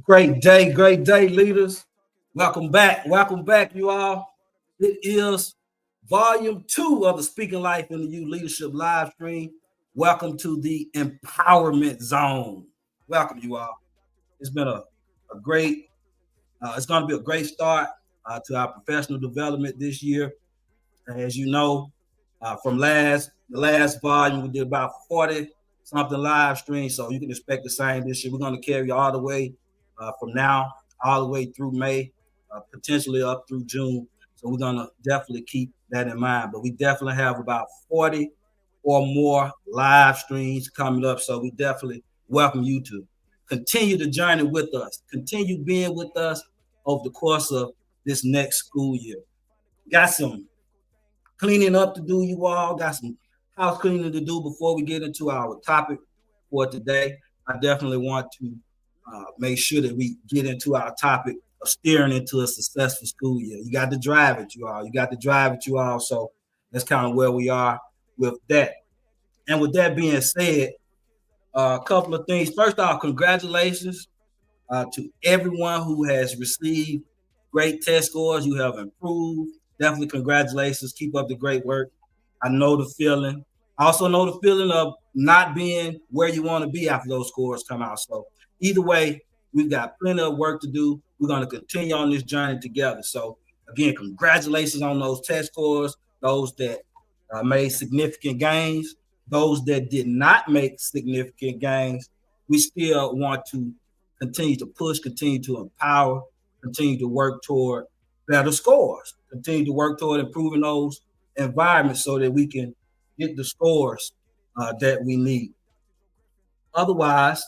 Great day, leaders. Welcome back, you all. It is volume 2 of the Speaking Life in the You Leadership live stream. Welcome to the Empowerment Zone. Welcome, you all. It's been a great, it's going to be a great start to our professional development this year. As you know, from the last volume, we did about 40 something live streams, so you can expect the same this year. We're going to carry you all the way from now, all the way through May, potentially up through June. So we're going to definitely keep that in mind. But we definitely have about 40 or more live streams coming up. So we definitely welcome you to continue the journey with us, continue being with us over the course of this next school year. Got some cleaning up to do, you all. Got some house cleaning to do before we get into our topic for today. I definitely want to make sure that we get into our topic of steering into a successful school year. You got to drive it, you all. So that's kind of where we are with that. And with that being said, a couple of things. First off, congratulations to everyone who has received great test scores. You have improved. Definitely congratulations. Keep up the great work. I know the feeling. I also know the feeling of not being where you want to be after those scores come out. So either way, we've got plenty of work to do. We're going to continue on this journey together. So again, congratulations on those test scores, those that made significant gains, those that did not make significant gains. We still want to continue to push, continue to empower, continue to work toward better scores, continue to work toward improving those environments so that we can get the scores that we need. Otherwise,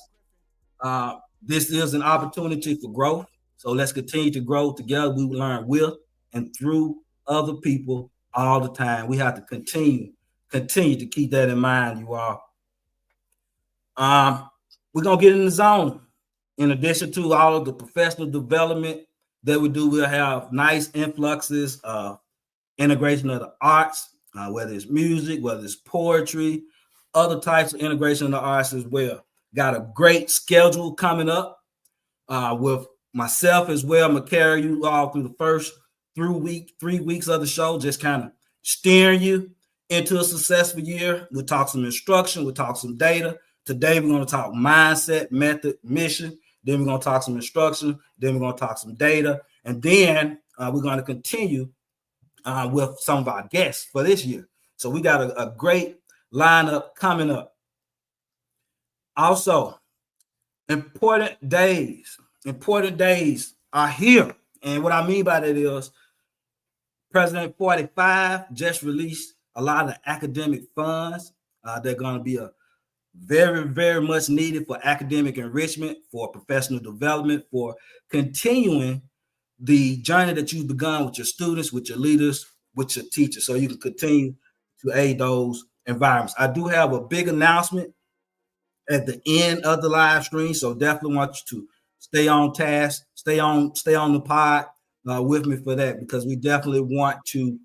this is an opportunity for growth. So let's continue to grow together. We will learn with and through other people all the time. We have to continue to keep that in mind, you all. We're going to get in the zone. In addition to all of the professional development that we do, we'll have nice influxes of integration of the arts, whether it's music, whether it's poetry, other types of integration of the arts as well. Got a great schedule coming up with myself as well. I'm going to carry you all through the first 3 weeks of the show, just kind of steering you into a successful year. We'll talk some instruction. We'll talk some data. Today, we're going to talk mindset, method, mission. Then we're going to talk some instruction. Then we're going to talk some data. And then we're going to continue with some of our guests for this year. So we got a great lineup coming up. Also, important days are here. And what I mean by that is President 45 just released a lot of academic funds. They're going to be a very, very much needed for academic enrichment, for professional development, for continuing the journey that you've begun with your students, with your leaders, with your teachers, so you can continue to aid those environments. I do have a big announcement at the end of the live stream, so definitely want you to stay on task, stay on the pod with me for that, because we definitely want to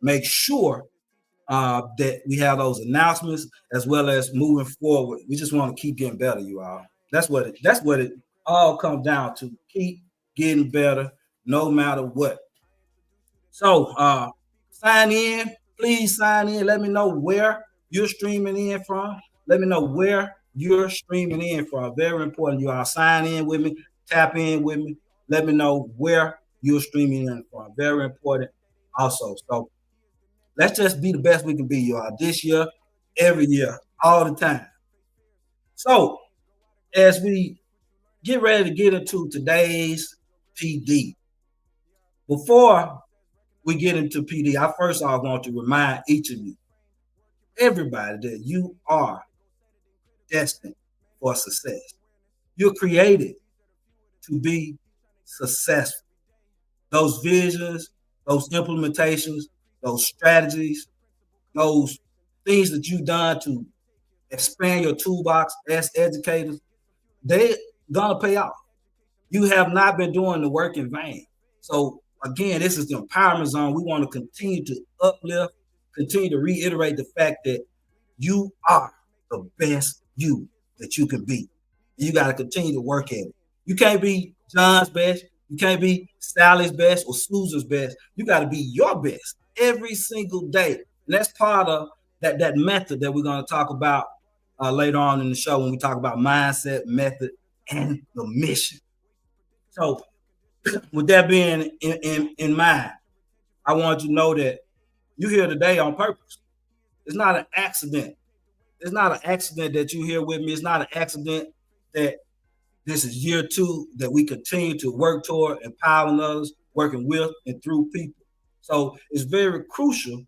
make sure that we have those announcements as well as moving forward. We just want to keep getting better, you all. That's what it all comes down to. Keep getting better no matter what. So sign in. Please sign in. Let me know where you're streaming in from. Very important. You all sign in with me, tap in with me. Let me know where you're streaming in from. Very important also. So let's just be the best we can be, you all. This year, every year, all the time. So as we get ready to get into today's PD, before we get into PD, I first of all want to remind each of you, everybody, that you are destined for success. You're created to be successful. Those visions, those implementations, those strategies, those things that you've done to expand your toolbox as educators, they're gonna pay off. You have not been doing the work in vain. So again, this is the empowerment zone. We want to continue to uplift, continue to reiterate the fact that you are the best you that you can be. You got to continue to work at it. You can't be John's best. You can't be Sally's best or Susan's best. You got to be your best every single day. And that's part of that method that we're going to talk about later on in the show when we talk about mindset, method, and the mission. So with that being in mind, I want you to know that you're here today on purpose. It's not an accident. It's not an accident that you're here with me. It's not an accident that this is year 2 that we continue to work toward empowering others, working with and through people. So it's very crucial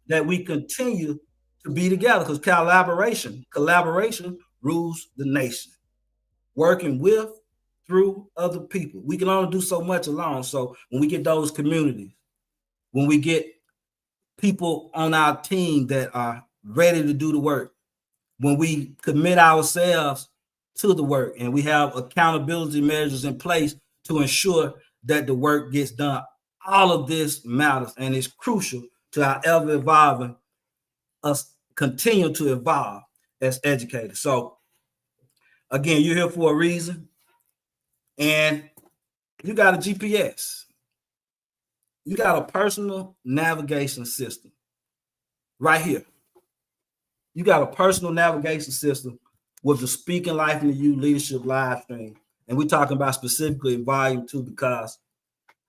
that we continue to be together because collaboration rules the nation. Working with, through other people. We can only do so much alone. So when we get those communities, when we get people on our team that are ready to do the work, when we commit ourselves to the work and we have accountability measures in place to ensure that the work gets done, all of this matters and is crucial to our ever evolving, us continue to evolve as educators. So again, you're here for a reason, and you got a GPS. You got a personal navigation system right here. You got a personal navigation system with the Speaking Life into You Leadership live stream. And we're talking about specifically volume 2 because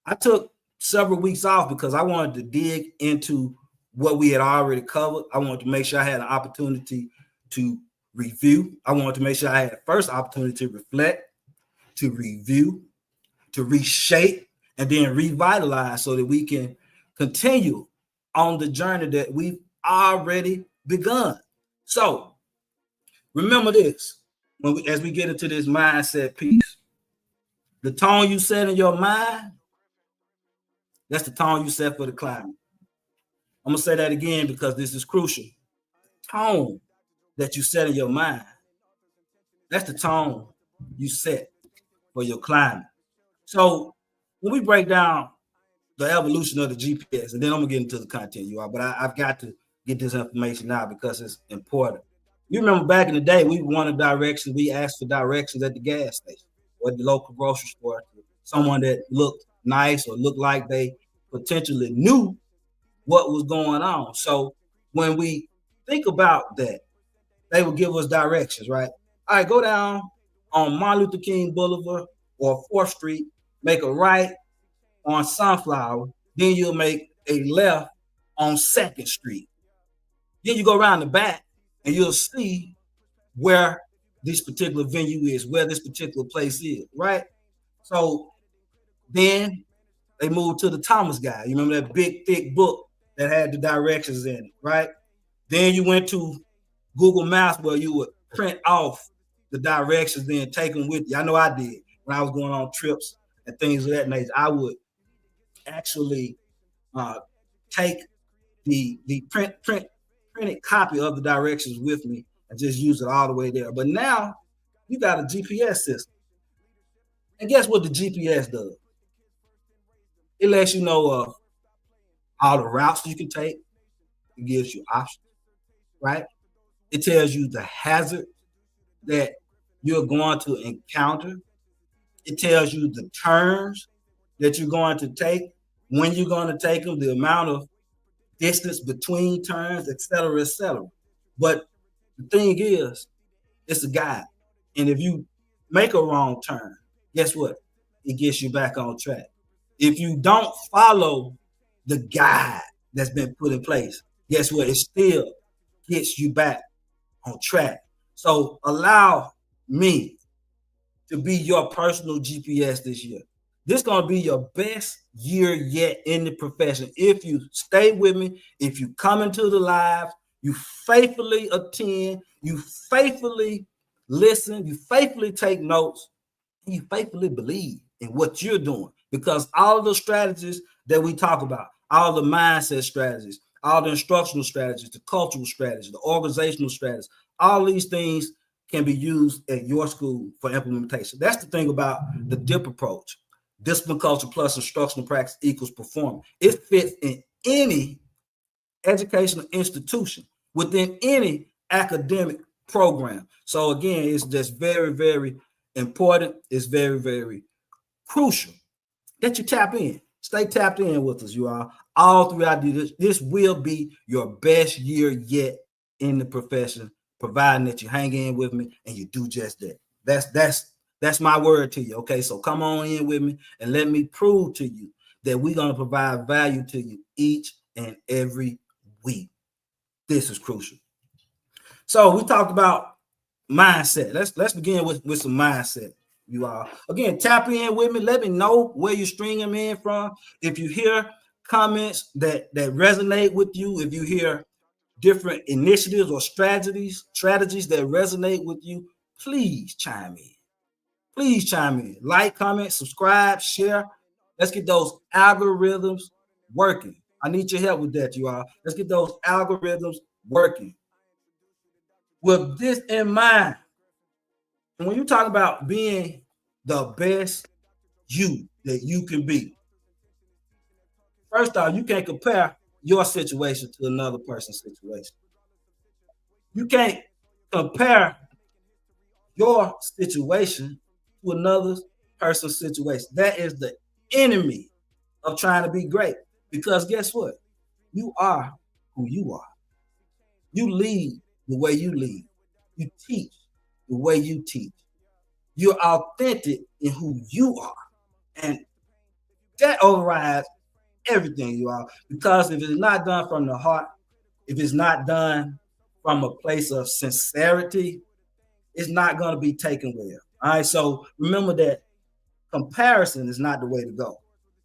I took several weeks off because I wanted to dig into what we had already covered. I wanted to make sure I had an opportunity to review. I wanted to make sure I had a first opportunity to reflect, to review, to reshape, and then revitalize so that we can continue on the journey that we've already begun. So remember this, as we get into this mindset piece, the tone you set in your mind, that's the tone you set for the climate. I'm going to say that again because this is crucial. The tone that you set in your mind, that's the tone you set for your climate. So when we break down the evolution of the GPS, and then I'm going to get into the content, you all, but I've got to get this information now because it's important. You remember back in the day, we wanted directions. We asked for directions at the gas station or the local grocery store. Someone that looked nice or looked like they potentially knew what was going on. So when we think about that, they would give us directions, right? All right, go down on Martin Luther King Boulevard or 4th Street, make a right on Sunflower, then you'll make a left on 2nd Street. Then you go around the back and you'll see where this particular venue is, where this particular place is, right? So then they moved to the Thomas Guide. You remember that big, thick book that had the directions in it, right? Then you went to Google Maps where you would print off the directions, then take them with you. I know I did when I was going on trips and things of that nature. I would actually take the printed copy of the directions with me and just use it all the way there. But now you got a GPS system. And guess what the GPS does? It lets you know of all the routes you can take. It gives you options, right? It tells you the hazard that you're going to encounter. It tells you the turns that you're going to take, when you're going to take them, the amount of distance between turns, et cetera, et cetera. But the thing is, it's a guide. And if you make a wrong turn, guess what? It gets you back on track. If you don't follow the guide that's been put in place, guess what? It still gets you back on track. So allow me to be your personal GPS this year. This is going to be your best year yet in the profession. If you stay with me, if you come into the live, you faithfully attend, you faithfully listen, you faithfully take notes, and you faithfully believe in what you're doing. Because all of the strategies that we talk about, all the mindset strategies, all the instructional strategies, the cultural strategies, the organizational strategies, all these things can be used at your school for implementation. That's the thing about the DIP approach. Discipline, culture plus instructional practice equals performance. It fits in any educational institution, within any academic program. So again, it's just very, very important. It's very, very crucial that you tap in. Stay tapped in with us, you all throughout this. This will be your best year yet in the profession, providing that you hang in with me and you do just that. That's my word to you. Okay, so come on in with me and let me prove to you that we're gonna provide value to you each and every week. This is crucial. So we talked about mindset. Let's begin with some mindset. You all again tap in with me. Let me know where you're stringing me in from. If you hear comments that resonate with you, if you hear different initiatives or strategies that resonate with you, please chime in. Please chime in. Like, comment, subscribe, share. Let's get those algorithms working. I need your help with that, you all. Let's get those algorithms working. With this in mind, when you talk about being the best you that you can be, first off, you can't compare your situation to another person's situation. You can't compare your situation to another person's situation. That is the enemy of trying to be great. Because guess what? You are who you are. You lead the way you lead. You teach the way you teach. You're authentic in who you are. And that overrides everything, you are. Because if it's not done from the heart, if it's not done from a place of sincerity, it's not going to be taken well. All right. So remember that comparison is not the way to go.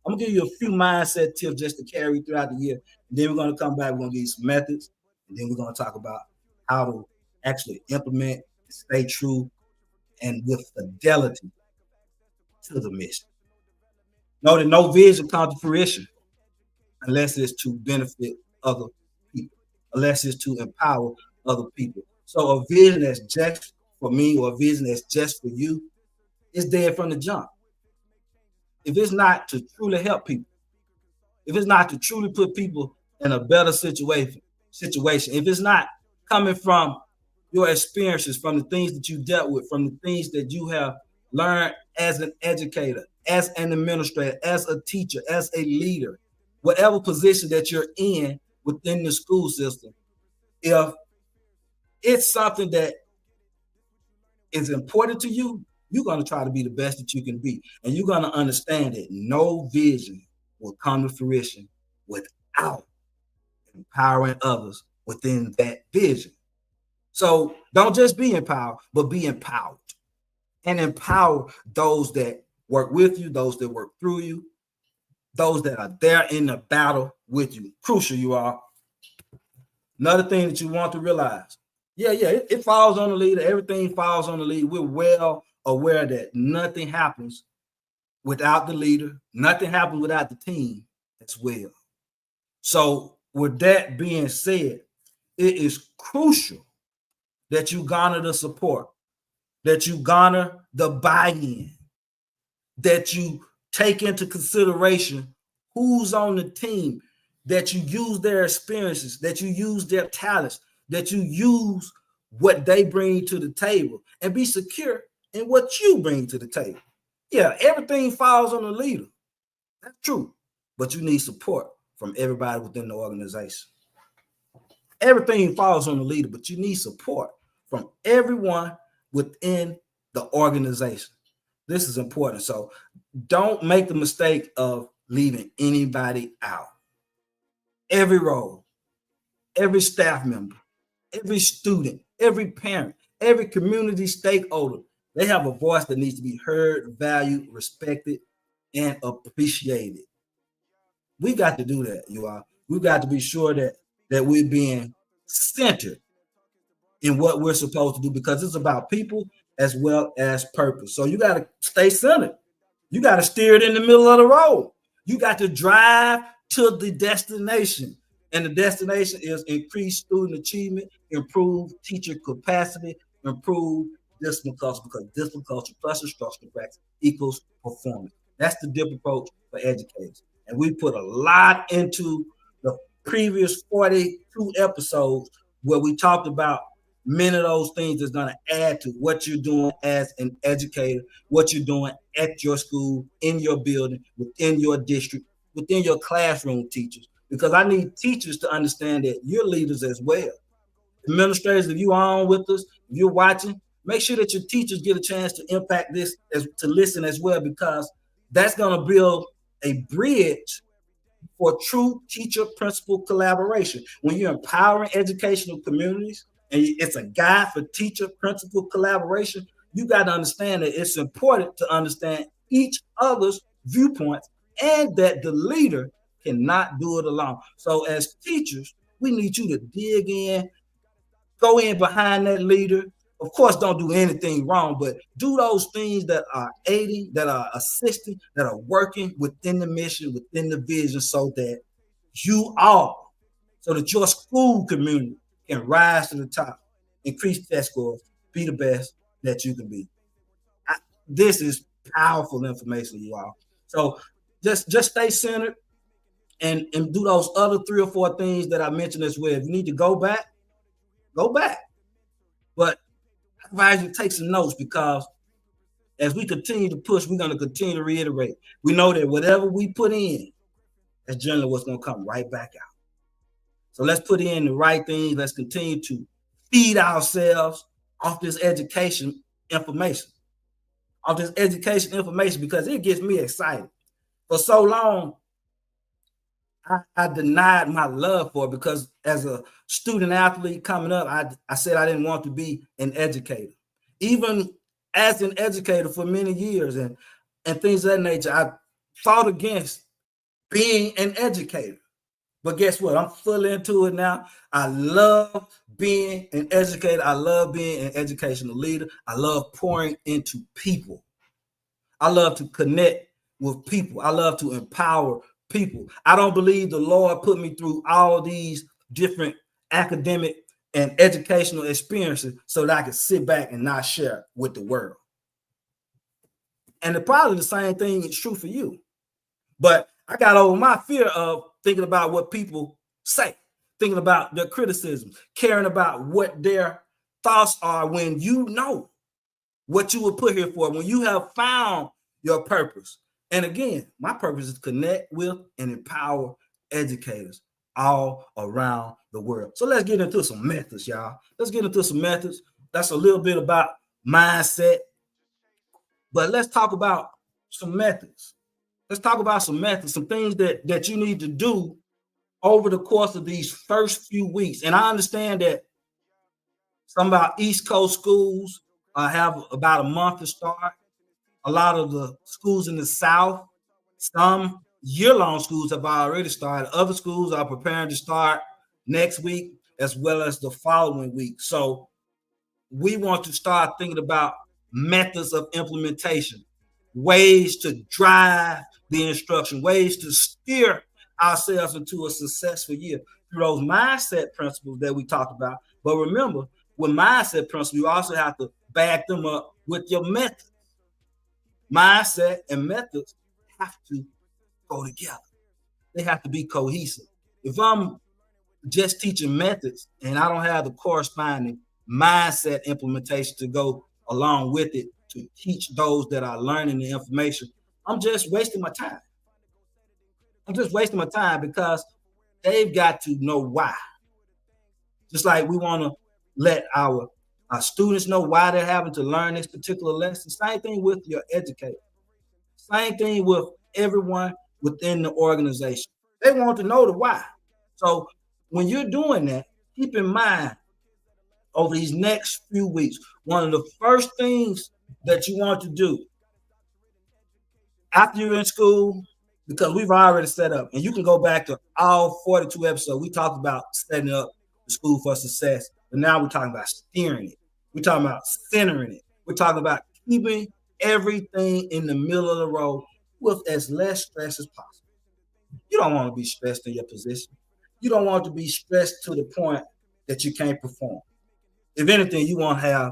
I'm gonna give you a few mindset tips just to carry throughout the year. And then we're gonna come back, we're gonna give you some methods, and then we're gonna talk about how to actually implement, stay true, and with fidelity to the mission. Know that no vision comes to fruition unless it's to benefit other people, unless it's to empower other people. So a vision that's just for me or a vision that's just for you is dead from the jump. If it's not to truly help people, if it's not to truly put people in a better situation, if it's not coming from your experiences, from the things that you dealt with, from the things that you have learned as an educator, as an administrator, as a teacher, as a leader, whatever position that you're in within the school system, if it's something that is important to you, you're going to try to be the best that you can be. And you're going to understand that no vision will come to fruition without empowering others within that vision. So don't just be empowered, but be empowered and empower those that work with you, those that work through you, those that are there in the battle with you. Crucial, you are. Another thing that you want to realize, it falls on the leader. Everything falls on the leader. We're well aware that nothing happens without the leader. Nothing happens without the team as well. So with that being said, it is crucial that you garner the support, that you garner the buy-in, that you take into consideration who's on the team, that you use their experiences, that you use their talents, that you use what they bring to the table and be secure in what you bring to the table. Yeah, everything falls on the leader. That's true. But you need support from everybody within the organization. Everything falls on the leader, but you need support from everyone within the organization. This is important. So don't make the mistake of leaving anybody out. Every role, every staff member, every student, every parent, every community stakeholder, they have a voice that needs to be heard, valued, respected, and appreciated. We got to do that, you all. We've got to be sure that we're being centered in what we're supposed to do, because it's about people as well as purpose. So you got to stay centered. You got to steer it in the middle of the road. You got to drive to the destination. And the destination is increased student achievement, improve teacher capacity, improve discipline culture, because discipline culture plus instructional practice equals performance. That's the DIP approach for educators. And we put a lot into the previous 42 episodes where we talked about many of those things is going to add to what you're doing as an educator, what you're doing at your school, in your building, within your district, within your classroom teachers. Because I need teachers to understand that you're leaders as well. Administrators, if you're on with us, if you're watching, make sure that your teachers get a chance to impact this, to listen as well, because that's going to build a bridge for true teacher-principal collaboration. When you're empowering educational communities, and it's a guide for teacher-principal collaboration, you got to understand that it's important to understand each other's viewpoints and that the leader cannot do it alone. So as teachers, we need you to dig in, go in behind that leader. Of course, don't do anything wrong, but do those things that are aiding, that are assisting, that are working within the mission, within the vision, so that so that your school community can rise to the top, increase test scores, be the best that you can be. This is powerful information, you all. So just stay centered and do those other 3 or 4 things that I mentioned as well. If you need to go back. But I advise you to take some notes, because as we continue to push, we're going to continue to reiterate. We know that whatever we put in, that's generally what's going to come right back out. So let's put in the right things. Let's continue to feed ourselves off this education information, because it gets me excited. For so long, I denied my love for it, because as a student athlete coming up, I said I didn't want to be an educator. Even as an educator for many years and things of that nature, I fought against being an educator. But guess what? I'm fully into it now. I love being an educator. I love being an educational leader. I love pouring into people. I love to connect with people. I love to empower people. I don't believe the Lord put me through all these different academic and educational experiences so that I could sit back and not share with the world. And probably the same thing is true for you. But I got over my fear of thinking about what people say, thinking about their criticism, caring about what their thoughts are when you know what you were put here for, when you have found your purpose. And again, my purpose is to connect with and empower educators all around the world. So let's get into some methods, y'all. Let's get into some methods. That's a little bit about mindset. But let's talk about some methods. Let's talk about some methods, some things that you need to do over the course of these first few weeks. And I understand that some of our East Coast schools have about a month to start. A lot of the schools in the South, some year-long schools have already started. Other schools are preparing to start next week as well as the following week. So we want to start thinking about methods of implementation, ways to drive the instruction, ways to steer ourselves into a successful year through those mindset principles that we talked about. But remember, with mindset principles, you also have to back them up with your methods. Mindset and methods have to go together. They have to be cohesive. If I'm just teaching methods and I don't have the corresponding mindset implementation to go along with it to teach those that are learning the information, I'm just wasting my time. Because they've got to know why. Just like we want to let our students know why they're having to learn this particular lesson. Same thing with your educator. Same thing with everyone within the organization. They want to know the why. So when you're doing that, keep in mind over these next few weeks, one of the first things that you want to do after you're in school, because we've already set up, and you can go back to all 42 episodes. We talked about setting up the school for success, but now we're talking about steering it. We're talking about centering it. We're talking about keeping everything in the middle of the road with as less stress as possible. You don't want to be stressed in your position. You don't want to be stressed to the point that you can't perform. If anything, you want to have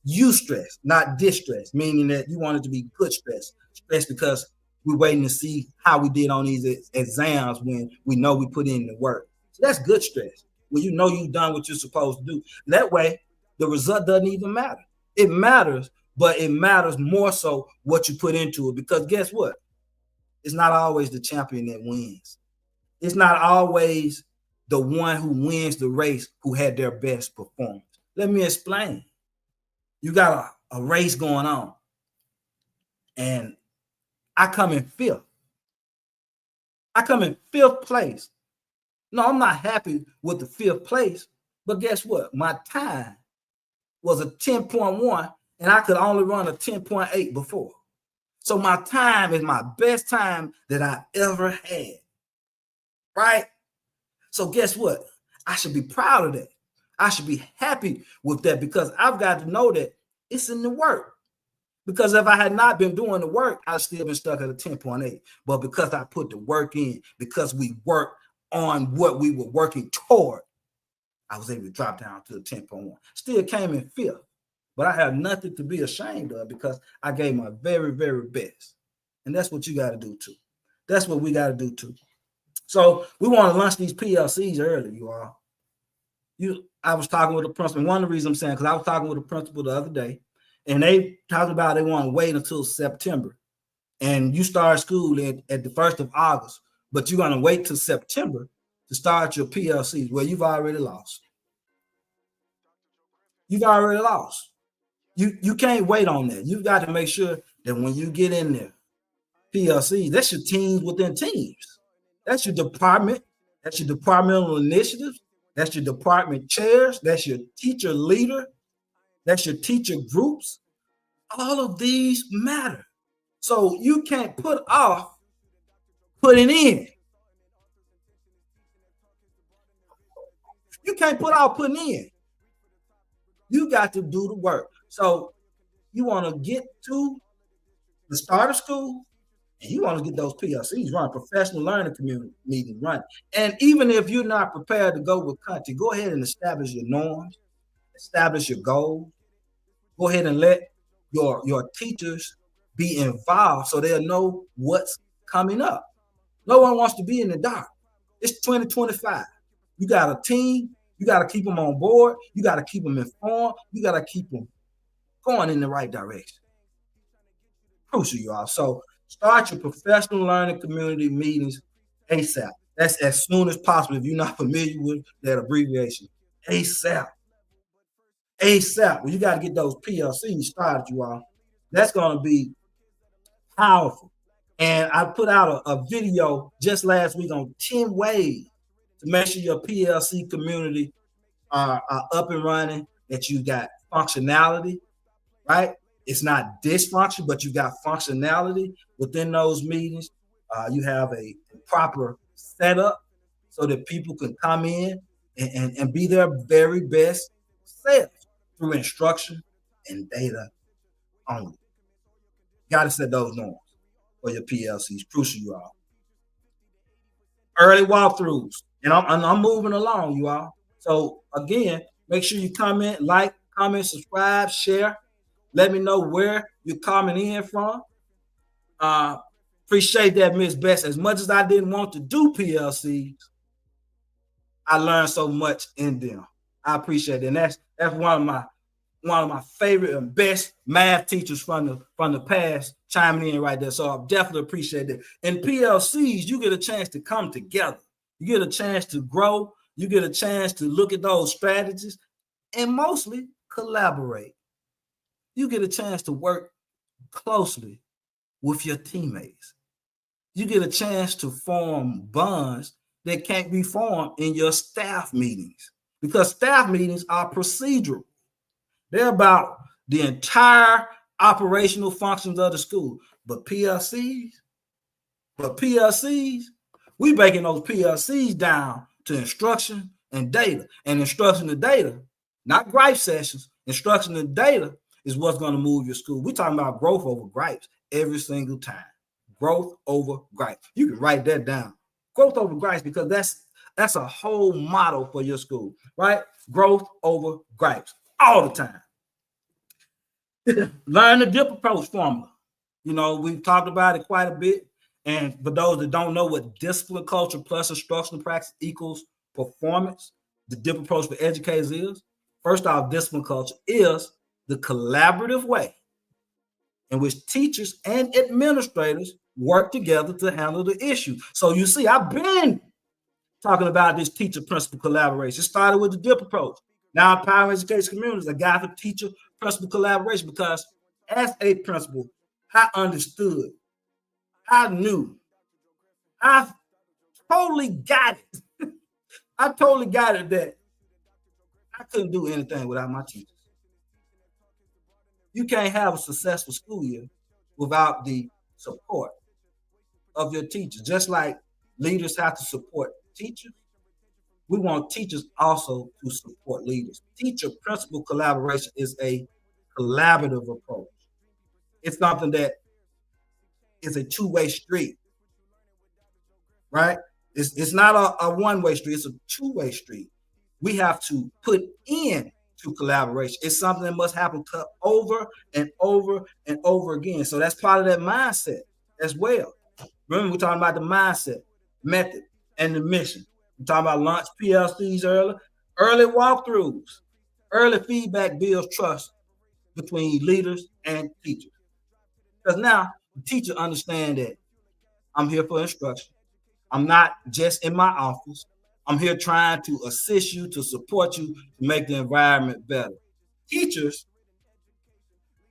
you stress, not distress, meaning that you want it to be good stress. Stress because we're waiting to see how we did on these exams when we know we put in the work. So that's good stress, when you know you've done what you're supposed to do. That way, the result doesn't even matter. It matters, but it matters more so what you put into it, because guess what? It's not always the champion that wins. It's not always the one who wins the race who had their best performance. Let me explain. You got a race going on, and I come in fifth. I come in fifth place. No, I'm not happy with the fifth place, but guess what? My time was a 10.1, and I could only run a 10.8 before. So my time is my best time that I ever had, right? So guess what? I should be proud of that. I should be happy with that, because I've got to know that it's in the work. Because if I had not been doing the work, I'd still been stuck at a 10.8. But because I put the work in, because we worked on what we were working toward, I was able to drop down to the 10.1. Still came in fifth, but I have nothing to be ashamed of, because I gave my very, very best. And that's what you got to do too. That's what we got to do too. So we want to launch these PLCs early, you all. I was talking with the principal. One of the reasons I'm saying, because I was talking with the principal the other day, and they talked about they want to wait until September. And you start school at the 1st of August, but you're going to wait till September to start your PLCs. Well, you've already lost. You've already lost. You can't wait on that. You've got to make sure that when you get in there, PLCs, that's your teams within teams. That's your department. That's your departmental initiatives. That's your department chairs. That's your teacher leader. That's your teacher groups. All of these matter. So you can't put off putting in. You can't put off putting in. You got to do the work. So you want to get to the start of school, and you want to get those PLCs run, professional learning community meetings run. And even if you're not prepared to go with content, go ahead and establish your norms, establish your goals. Go ahead and let your teachers be involved so they'll know what's coming up. No one wants to be in the dark. It's 2025. You got a team. You got to keep them on board. You got to keep them informed. You got to keep them going in the right direction. Crucial, y'all. So start your professional learning community meetings ASAP. That's as soon as possible. If you're not familiar with that abbreviation, ASAP. ASAP. Well, you got to get those PLCs started, you all. That's going to be powerful. And I put out a video just last week on 10 ways to make sure your PLC community are up and running, that you got functionality, right? It's not dysfunction, but you got functionality within those meetings. You have a proper setup so that people can come in and be their very best selves through instruction and data only. Got to set those norms for your PLCs. Crucial, you all. Early walkthroughs. And I'm moving along, you all. So again, make sure you comment, like, comment, subscribe, share. Let me know where you're coming in from. Appreciate that, Miss Bess. As much as I didn't want to do PLCs, I learned so much in them. I appreciate it. And that's one of my favorite and best math teachers from the past chiming in right there. So I definitely appreciate that. In PLCs, you get a chance to come together. You get a chance to grow. You get a chance to look at those strategies and mostly collaborate. You get a chance to work closely with your teammates. You get a chance to form bonds that can't be formed in your staff meetings, because staff meetings are procedural. They're about the entire operational functions of the school. But PLCs, we breaking those PLCs down to instruction and data. And instruction and data, not gripe sessions, instruction and data is what's going to move your school. We're talking about growth over gripes every single time. Growth over gripes. You can write that down. Growth over gripes, because that's a whole motto for your school, right? Growth over gripes all the time. Learn the dip approach formula. You know, we've talked about it quite a bit. And for those that don't know what discipline culture plus instructional practice equals performance, the dip approach for educators is, First off, discipline culture is the collaborative way in which teachers and administrators work together to handle the issue. So you see, I've been talking about this teacher principal collaboration. It started with the DIP approach. Now, empowering education communities, a guide for teacher principal collaboration, because as a principal, I understood, I knew, I totally got it. I totally got it that I couldn't do anything without my teachers. You can't have a successful school year without the support of your teachers. Just like leaders have to support teachers, we want teachers also to support leaders. Teacher principal collaboration is a collaborative approach. It's something that is a two-way street, right? It's not a one-way street, it's a two-way street. We have to put in to collaboration. It's something that must happen over and over and over again. So that's part of that mindset as well. Remember, we're talking about the mindset, method, and the mission. We're talking about launch PLCs early walkthroughs. Early feedback builds trust between leaders and teachers. Because now the teacher understands that I'm here for instruction. I'm not just in my office. I'm here trying to assist you, to support you, to make the environment better. Teachers,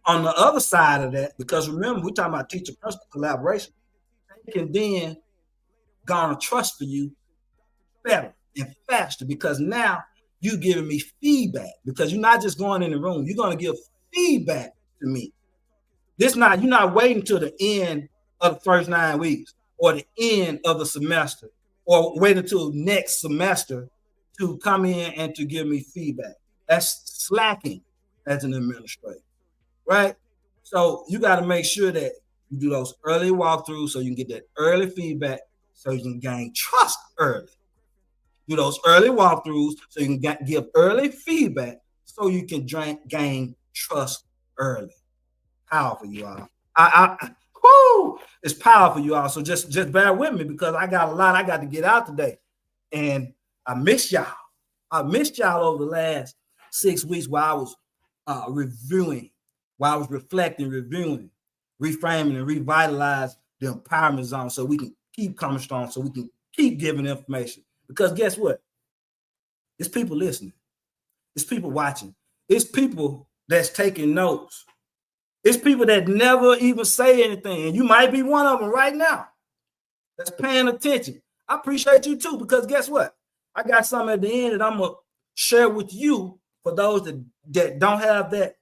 on the other side of that, because remember, we're talking about teacher principal collaboration, they can then garner trust for you better and faster, because now you're giving me feedback, because you're not just going in the room, you're going to give feedback to me. You're not waiting till the end of the first 9 weeks or the end of the semester or wait until next semester to come in and to give me feedback. That's slacking as an administrator, right? So you got to make sure that you do those early walkthroughs so you can get that early feedback so you can gain trust early. Do those early walkthroughs so you can give early feedback so you can gain trust early. Powerful, you all. It's powerful, you all. So just bear with me, because I got a lot I got to get out today, and I missed y'all. I missed y'all over the last 6 weeks while I was reviewing, while I was reflecting, reviewing, reframing, and revitalize the empowerment zone so we can keep coming strong, so we can keep giving information. Because guess what? It's people listening. It's people watching. It's people that's taking notes. It's people that never even say anything. And you might be one of them right now that's paying attention. I appreciate you too, because guess what? I got something at the end that I'm going to share with you for those that don't have that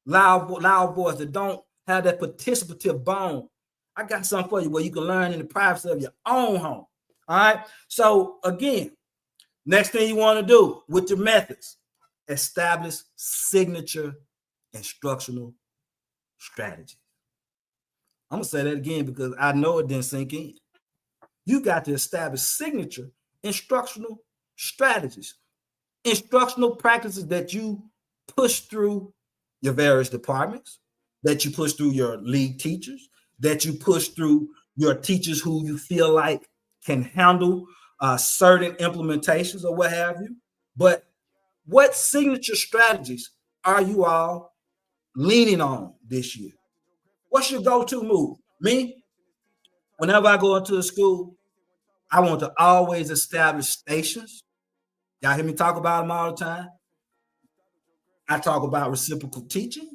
loud voice, that don't have that participative bone. I got something for you where you can learn in the privacy of your own home. All right. So again, next thing you want to do with your methods, establish signature instructional strategy. I'm going to say that again because I know it didn't sink in. You got to establish signature instructional strategies, instructional practices that you push through your various departments, that you push through your lead teachers, that you push through your teachers who you feel like can handle certain implementations or what have you. But what signature strategies are you all leaning on this year? What's your go-to move? Me, whenever I go into a school, I want to always establish stations. Y'all hear me talk about them all the time. I talk about reciprocal teaching,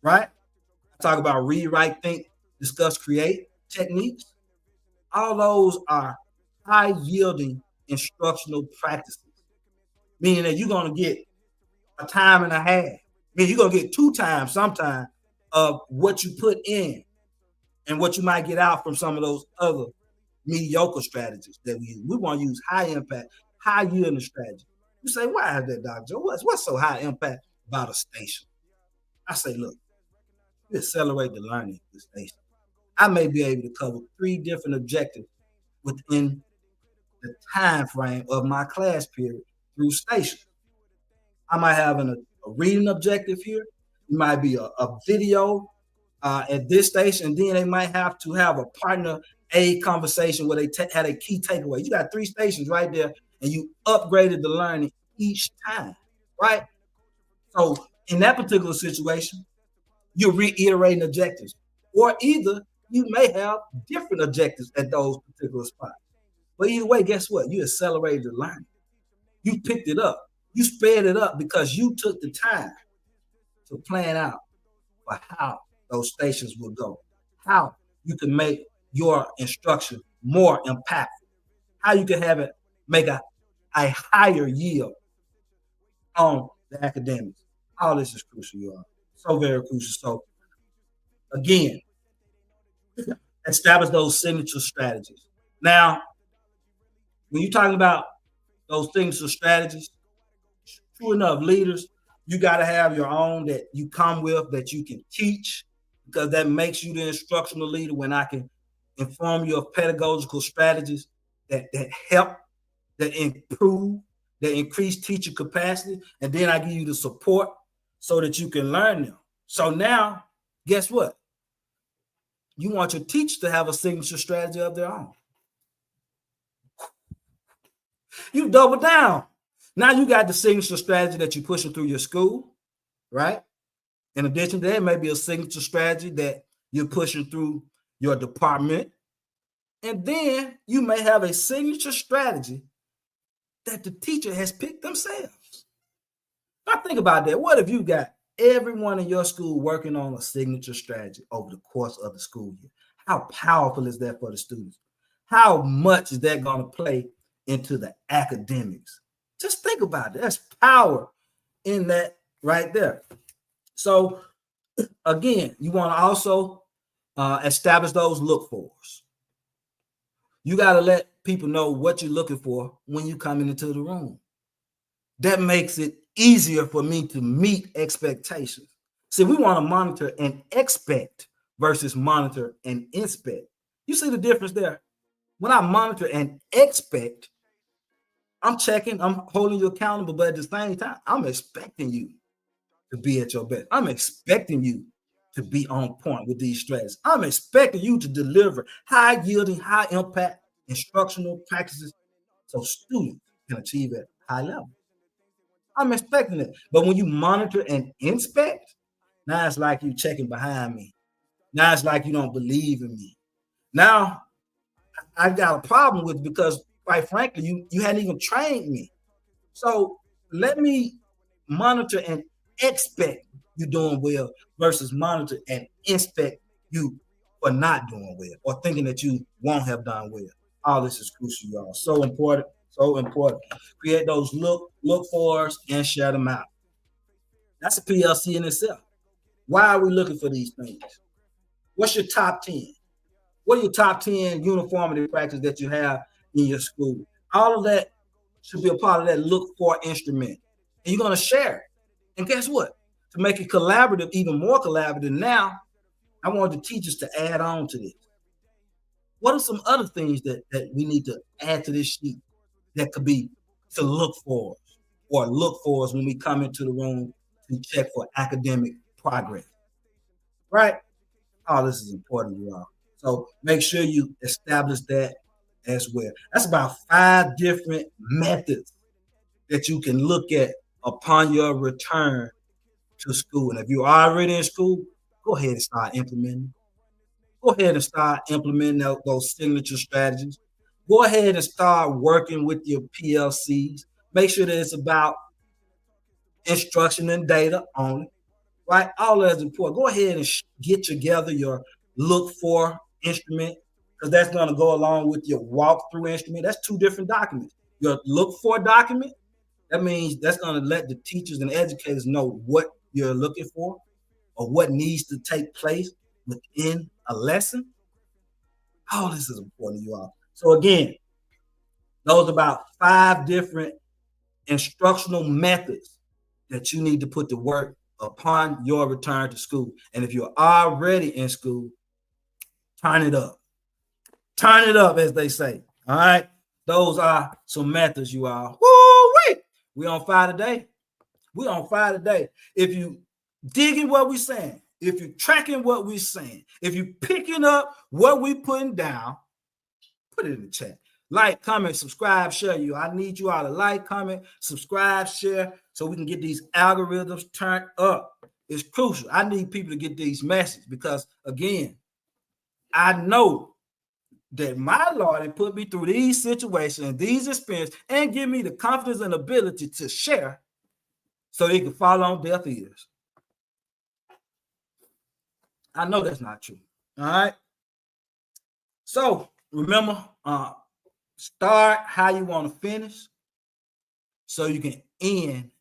right? I talk about read, write, think, discuss, create techniques. All those are high-yielding instructional practices, meaning that you're going to get a time and a half. I mean, you're going to get 2 times sometimes of what you put in and what you might get out from some of those other mediocre strategies that we use. We want to use high impact, high yielding strategy. You say, why is that, Dr. Joe? What's so high impact about a station? I say, look, you accelerate the learning of the station. I may be able to cover 3 different objectives within the time frame of my class period through stations. I might have a reading objective here. It might be a video at this station, and then they might have to have a partner aid conversation where they had a key takeaway. You got 3 stations right there, and you upgraded the learning each time. right? So in that particular situation, you're reiterating objectives, or either you may have different objectives at those particular spots. But either way, guess what? You accelerated the learning. You picked it up. You sped it up because you took the time to plan out for how those stations will go, how you can make your instruction more impactful, how you can have it make a higher yield on the academics. All this is crucial, you all. So very crucial. So again, establish those signature strategies. Now, when you're talking about those signature strategies, true enough, leaders, you got to have your own that you come with that you can teach, because that makes you the instructional leader. When I can inform you of pedagogical strategies that help, that improve, that increase teacher capacity, and then I give you the support so that you can learn them. So now, guess what? You want your teacher to have a signature strategy of their own. You double down. Now you got the signature strategy that you're pushing through your school, right? In addition to that, it may be a signature strategy that you're pushing through your department. And then you may have a signature strategy that the teacher has picked themselves. Now think about that. What if you got everyone in your school working on a signature strategy over the course of the school year? How powerful is that for the students? How much is that going to play into the academics? Just think about it. That's power in that right there. So again, you want to also establish those look-fors. You got to let people know what you're looking for when you come into the room. That makes it easier for me to meet expectations. See, we want to monitor and expect versus monitor and inspect. You see the difference there? When I monitor and expect, I'm checking, I'm holding you accountable, but at the same time, I'm expecting you to be at your best. I'm expecting you to be on point with these strategies. I'm expecting you to deliver high yielding, high impact instructional practices so students can achieve at high level. I'm expecting it. But when you monitor and inspect, now it's like you checking behind me. Now it's like you don't believe in me. Now I got a problem with it because, quite frankly, you hadn't even trained me. So let me monitor and expect you doing well versus monitor and inspect you for not doing well or thinking that you won't have done well. All this is crucial, y'all. So important, so important. Create those look fors and share them out. That's a PLC in itself. Why are we looking for these things? What's your top 10? What are your top 10 uniformity practices that you have in your school? All of that should be a part of that look for instrument. And you're going to share it. And guess what? To make it collaborative, even more collaborative now, I want the teachers to add on to this. What are some other things that we need to add to this sheet that could be to look for or look for us when we come into the room to check for academic progress? Right? All this is important, you all. So make sure you establish that as well. That's about 5 different methods that you can look at upon your return to school. And if you're already in school, go ahead and start implementing. Go ahead and start implementing those signature strategies. Go ahead and start working with your PLCs. Make sure that it's about instruction and data only, right? All that is important. Go ahead and get together your look for instrument, because that's going to go along with your walkthrough instrument. That's 2 different documents. Your look for document, that means that's going to let the teachers and educators know what you're looking for or what needs to take place within a lesson. All this is important to you all. So again, those are about 5 different instructional methods that you need to put to work upon your return to school. And if you're already in school, turn it up. Turn it up, as they say. All right. Those are some methods, you all. Woo-wee! We on fire today. We on fire today. If you digging what we're saying, if you're tracking what we're saying, if you're picking up what we're putting down, put it in the chat. Like, comment, subscribe, share. I need you all to like, comment, subscribe, share, so we can get these algorithms turned up. It's crucial. I need people to get these messages because, again, I know that my Lord had put me through these situations, these experiences, and give me the confidence and ability to share so it can fall on deaf ears. I know that's not true. All right. So remember, start how you want to finish so you can end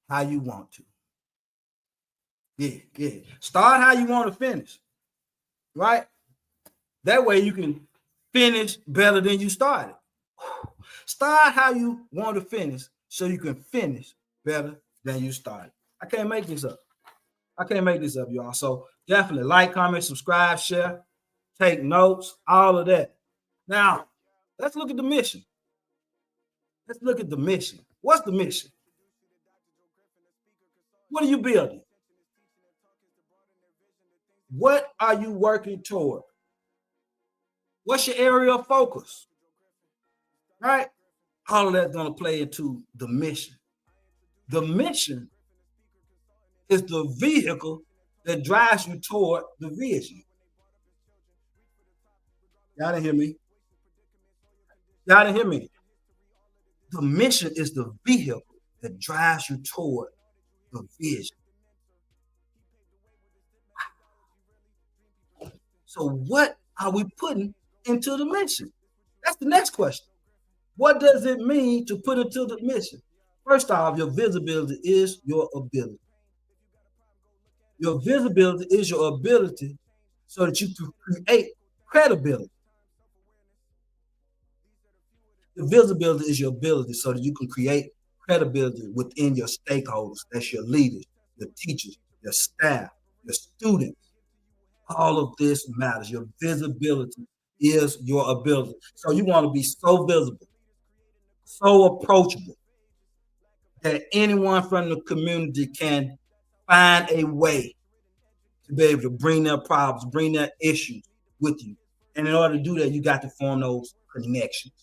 how you want to. Yeah. Start how you want to finish, right? That way you can finish better than you started. Start how you want to finish so you can finish better than you started. I can't make this up. Y'all. So definitely like, comment, subscribe, share, take notes, all of that. Now, let's look at the mission. What's the mission? What are you building? What are you working toward? What's your area of focus? Right? All of that's going to play into the mission. The mission is the vehicle that drives you toward the vision. Y'all didn't hear me? The mission is the vehicle that drives you toward the vision. So what are we putting into the mission? That's the next question. What does it mean to put into the mission? First off, your visibility is your ability. Your visibility is your ability so that you can create credibility. The visibility is your ability so that you can create credibility within your stakeholders. That's your leaders, your teachers, your staff, your students. All of this matters. Your visibility is your ability. So you want to be so visible, so approachable that anyone from the community can find a way to be able to bring their problems, bring their issues with you. And in order to do that, you got to form those connections.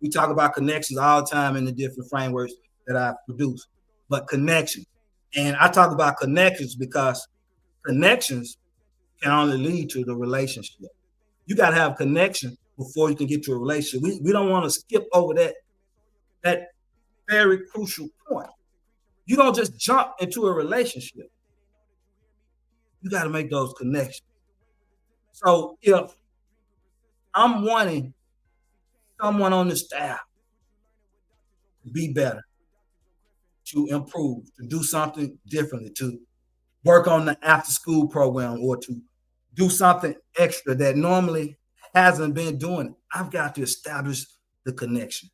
We talk about connections all the time in the different frameworks that I produce, but connections. And I talk about connections because connections can only lead to the relationship. You got to have connection before you can get to a relationship. We don't want to skip over that very crucial point. You don't just jump into a relationship. You got to make those connections. So if I'm wanting someone on the staff to be better, to improve, to do something differently, to work on the after school program, or to do something extra that normally hasn't been doing, I've got to establish the connection.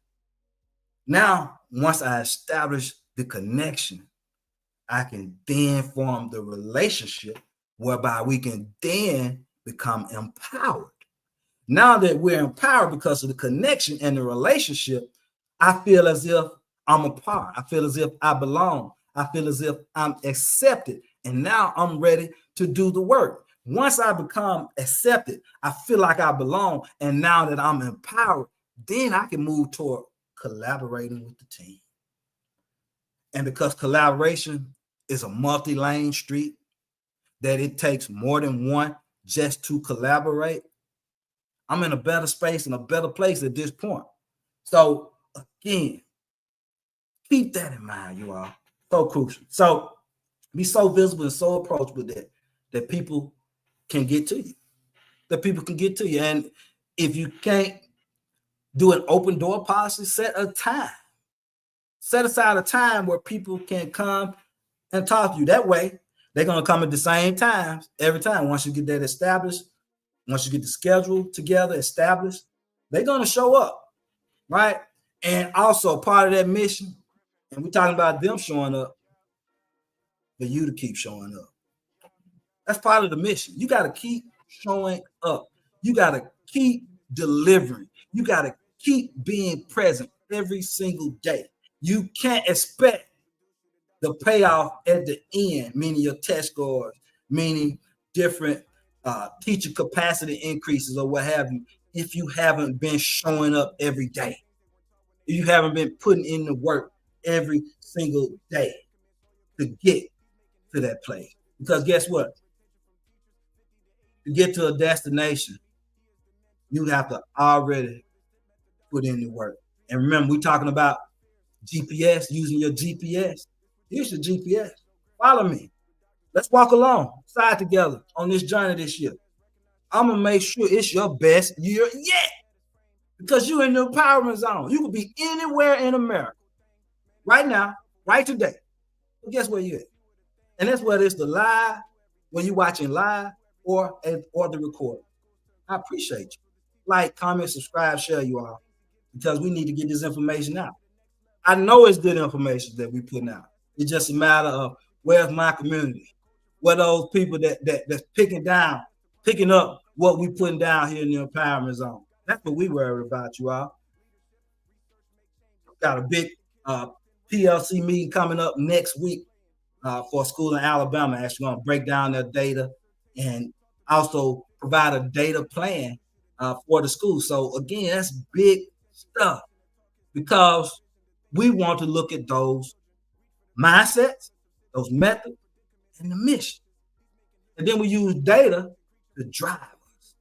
Now, once I establish the connection, I can then form the relationship whereby we can then become empowered. Now that we're empowered because of the connection and the relationship, I feel as if I'm a part. I feel as if I belong. I feel as if I'm accepted. And now I'm ready to do the work. Once I become accepted, I feel like I belong. And now that I'm empowered, then I can move toward collaborating with the team. And because collaboration is a multi-lane street, that it takes more than one just to collaborate, I'm in a better space and a better place at this point. So again, keep that in mind, you all. So crucial. So be so visible and so approachable that people can get to you. And if you can't do an open door policy, set a time. Set aside a time where people can come and talk to you. That way, they're going to come at the same times every time. Once you get that established, once you get the schedule together, established, they're going to show up, right? And also part of that mission, and we're talking about them showing up, for you to keep showing up. That's part of the mission. You got to keep showing up. You got to keep delivering. You got to keep being present every single day. You can't expect the payoff at the end, meaning your test scores, meaning different teacher capacity increases or what have you, if you haven't been showing up every day. If you haven't been putting in the work every single day to get to that place. Because guess what? To get to a destination, you have to already put in the work. And remember, we're talking about GPS, using your GPS. Here's your GPS. Follow me. Let's walk along, side together on this journey this year. I'm going to make sure it's your best year yet. Because you're in the empowerment zone. You could be anywhere in America right now, right today. But guess where you're at? And that's whether it's the live, when you're watching live, or the recording. I appreciate you. Like, comment, subscribe, share, you all, because we need to get this information out. I know it's good information that we're putting out. It's just a matter of where's my community? Where those people that's picking up what we putting down here in the empowerment zone. That's what we worry about, you all. Got a big PLC meeting coming up next week for a school in Alabama. Actually going to break down their data and also provide a data plan for the school. So again, that's big stuff because we want to look at those mindsets, those methods, and the mission. And then we use data to drive us.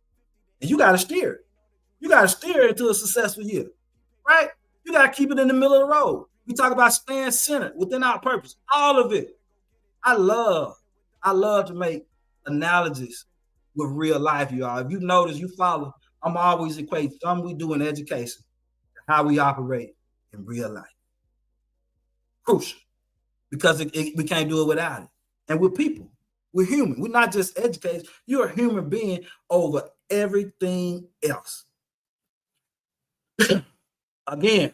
And you got to steer it. You got to steer it to a successful year, right? You got to keep it in the middle of the road. We talk about staying centered within our purpose, all of it. I love to make analogies with real life, y'all. If you notice, you follow, I'm always equating something we do in education to how we operate in real life. Crucial, because we can't do it without it. And we're people. We're human. We're not just educators. You're a human being over everything else. Again,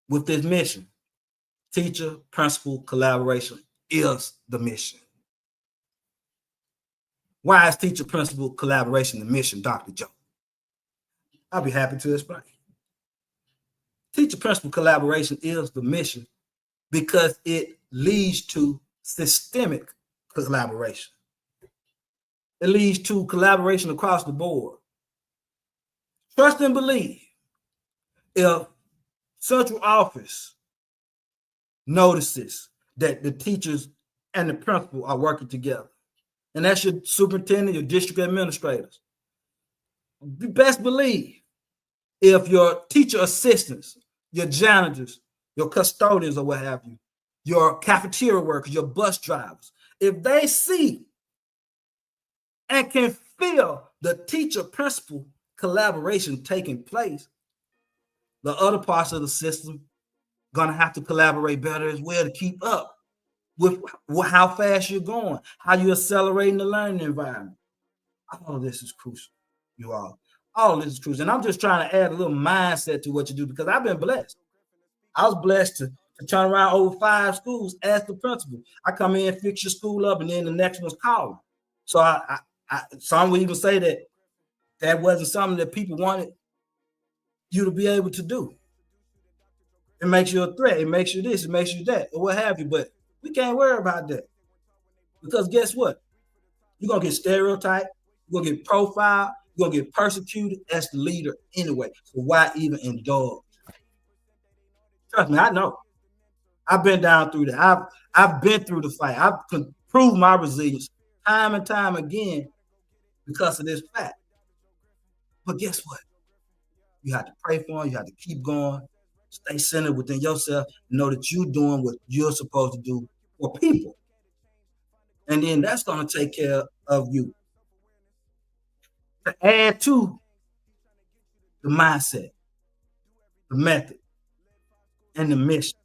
with this mission, teacher, principal, collaboration is the mission. Why is teacher, principal, collaboration the mission, Dr. Joe? I'll be happy to explain. Teacher, principal, collaboration is the mission because it leads to systemic collaboration. It leads to collaboration across the board. Trust and believe. If central office notices that the teachers and the principal are working together, and that's your superintendent, your district administrators, you best believe if your teacher assistants, your janitors, your custodians or what have you, your cafeteria workers, your bus drivers, if they see and can feel the teacher-principal collaboration taking place, the other parts of the system going to have to collaborate better as well to keep up with how fast you're going, how you're accelerating the learning environment. All of this is crucial, you all. All of this is crucial. And I'm just trying to add a little mindset to what you do because I've been blessed. I was blessed to turn around over 5 schools as the principal. I come in, fix your school up, and then the next one's calling. So some would even say that wasn't something that people wanted you to be able to do. It makes you a threat. It makes you this. It makes you that, or what have you. But we can't worry about that because guess what? You're gonna get stereotyped. You're gonna get profiled. You're gonna get persecuted as the leader anyway. So why even indulge? Trust me, I know. I've been down through that. I've been through the fight. I've proved my resilience time and time again because of this fact. But guess what? You have to pray for them. You have to keep going. Stay centered within yourself. Know that you're doing what you're supposed to do for people. And then that's going to take care of you. To add to the mindset, the method, and the mission.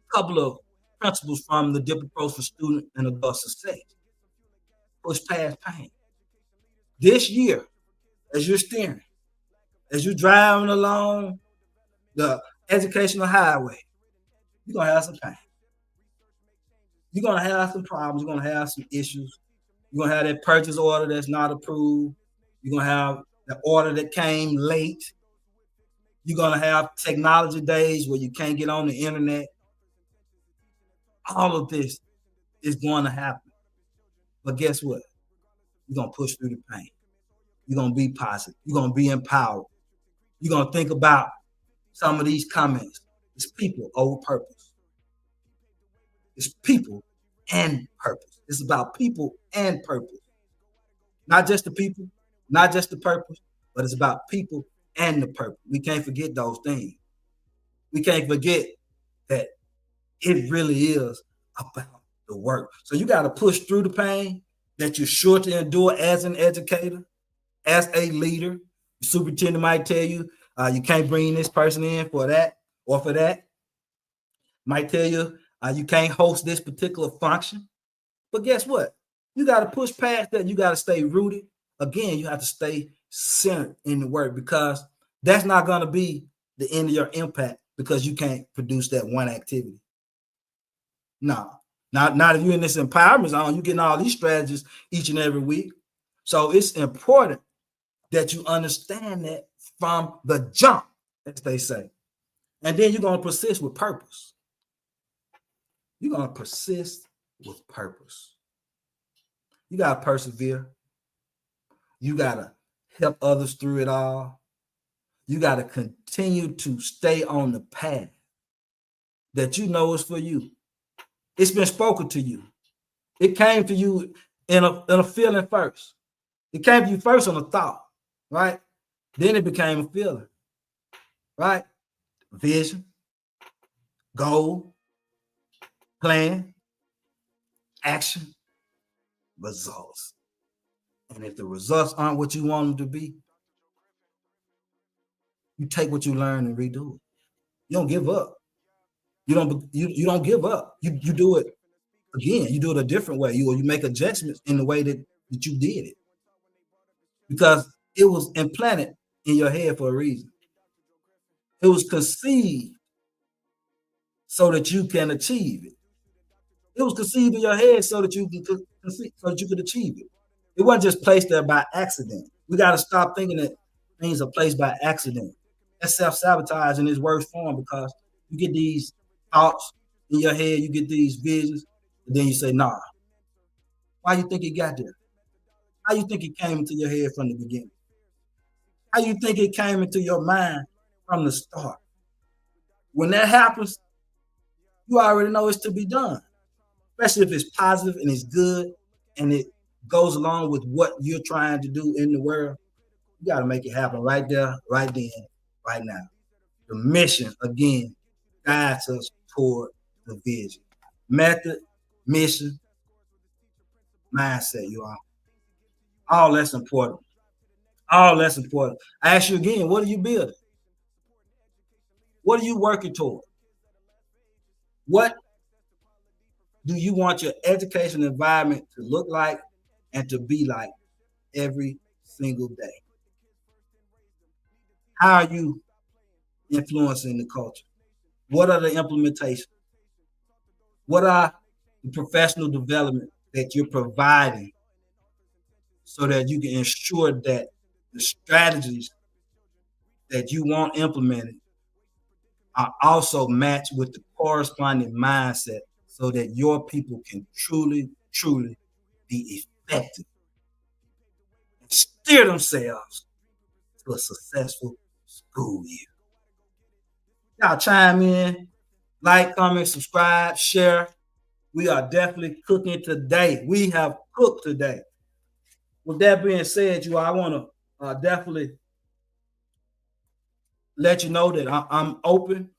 A couple of principles from the Dip Approach for Student and Adult Success. Push past pain. This year, as you're steering, as you're driving along the educational highway, you're going to have some pain. You're going to have some problems. You're going to have some issues. You're going to have that purchase order that's not approved. You're going to have the order that came late. You're going to have technology days where you can't get on the internet. All of this is going to happen. But guess what? You're going to push through the pain. You're going to be positive. You're going to be empowered. You're going to think about some of these comments. It's people over purpose. It's people and purpose. It's about people and purpose. Not just the people, not just the purpose, but it's about people and the purpose. We can't forget those things. We can't forget that it really is about the work. So you got to push through the pain that you're sure to endure as an educator, as a leader. The superintendent might tell you, you can't bring this person in for that or for that. Might tell you, you can't host this particular function. But guess what? You got to push past that. You got to stay rooted. Again, you have to stay centered in the work, because that's not going to be the end of your impact, because you can't produce that one activity. No, not if you're in this empowerment zone. You're getting all these strategies each and every week. So it's important that you understand that from the jump, as they say. And then you're going to persist with purpose. You're going to persist with purpose. You got to persevere. You got to help others through it all. You got to continue to stay on the path that you know is for you. It's been spoken to you. It came to you in a feeling first. It came to you first on a thought, right? Then it became a feeling, right? Vision, goal, plan, action, results. And if the results aren't what you want them to be, you take what you learn and redo it. You don't give up. You don't give up. You do it again. You do it a different way. You make adjustments in the way that you did it, because it was implanted in your head for a reason. It was conceived so that you can achieve it. It was conceived in your head so that you could achieve it. It wasn't just placed there by accident. We got to stop thinking that things are placed by accident. That's self-sabotage in its worst form, because you get these thoughts in your head, you get these visions, and then you say, nah. Why you think it got there? How you think it came into your head from the beginning? How you think it came into your mind from the start? When that happens, you already know it's to be done, especially if it's positive and it's good and it goes along with what you're trying to do in the world. You got to make it happen right there, right then, right now. The mission, again, guides us toward the vision. Method, mission, mindset, you all. All that's important. All that's important. I ask you again, what are you building? What are you working toward? What do you want your education environment to look like and to be like every single day? How are you influencing the culture? What are the implementations? What are the professional development that you're providing so that you can ensure that the strategies that you want implemented are also matched with the corresponding mindset, so that your people can truly, truly be effective and steer themselves to a successful school year. Y'all chime in, like, comment, subscribe, share. We are definitely cooking today. We have cooked today. With that being said, you all, I want to definitely let you know that I'm open.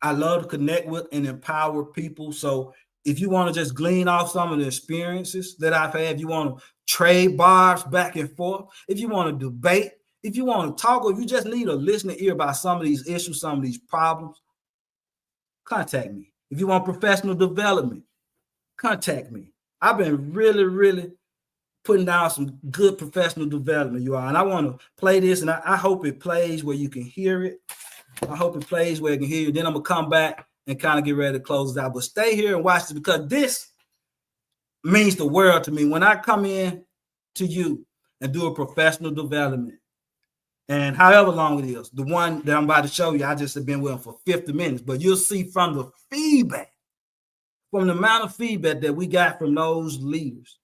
I love to connect with and empower people. So if you want to just glean off some of the experiences that I've had, if you want to trade bars back and forth, if you want to debate, if you want to talk, or if you just need a listening ear about some of these issues, some of these problems, contact me. If you want professional development, contact me. I've been really, really putting down some good professional development, you all. And I want to play this, and I hope it plays where you can hear it. I hope it plays where you can hear you. Then I'm going to come back and kind of get ready to close it out. But stay here and watch this, because this means the world to me. When I come in to you and do a professional development, and however long it is, the one that I'm about to show you, I just have been with them for 50 minutes. But you'll see from the feedback, from the amount of feedback that we got from those leaders,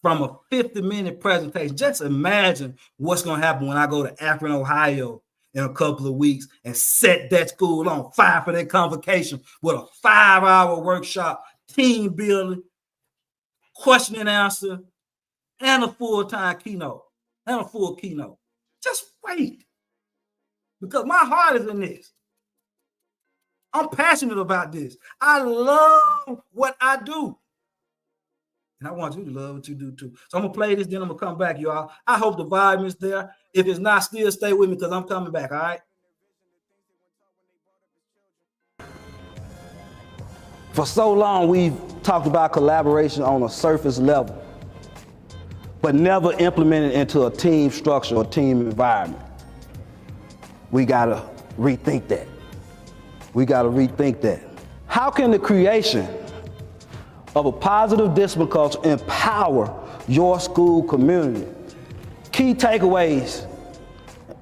from a 50-minute presentation. Just imagine what's going to happen when I go to Akron, Ohio in a couple of weeks and set that school on fire for their convocation with a 5-hour workshop, team building, question and answer, and a full-time keynote, and a full keynote. Just wait. Because my heart is in this. I'm passionate about this. I love what I do. And I want you to love what you do too. So I'm going to play this, then I'm going to come back, y'all. I hope the vibe is there. If it's not, still stay with me because I'm coming back, all right? For so long, we've talked about collaboration on a surface level, but never implemented into a team structure or team environment. We got to rethink that. We got to rethink that. How can the creation of a positive discipline culture empower your school community? Key takeaways,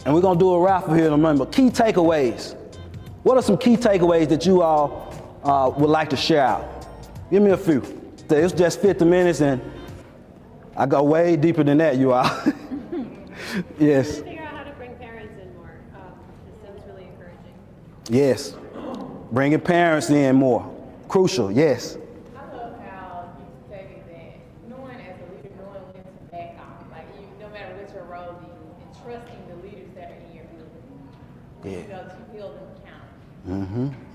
and we're going to do a raffle here in a moment, but key takeaways. What are some key takeaways that you all would like to share out? Give me a few. It's just 50 minutes and I go way deeper than that, you all. Yes. Figure out how to bring parents in more. This sounds really encouraging. Yes. Bringing parents in more. Crucial, yes. I love how you stated that knowing as a leader, knowing when to back off. Like you, no matter what your role is, and trusting the leaders that are in your building. Yeah. You know, to hold them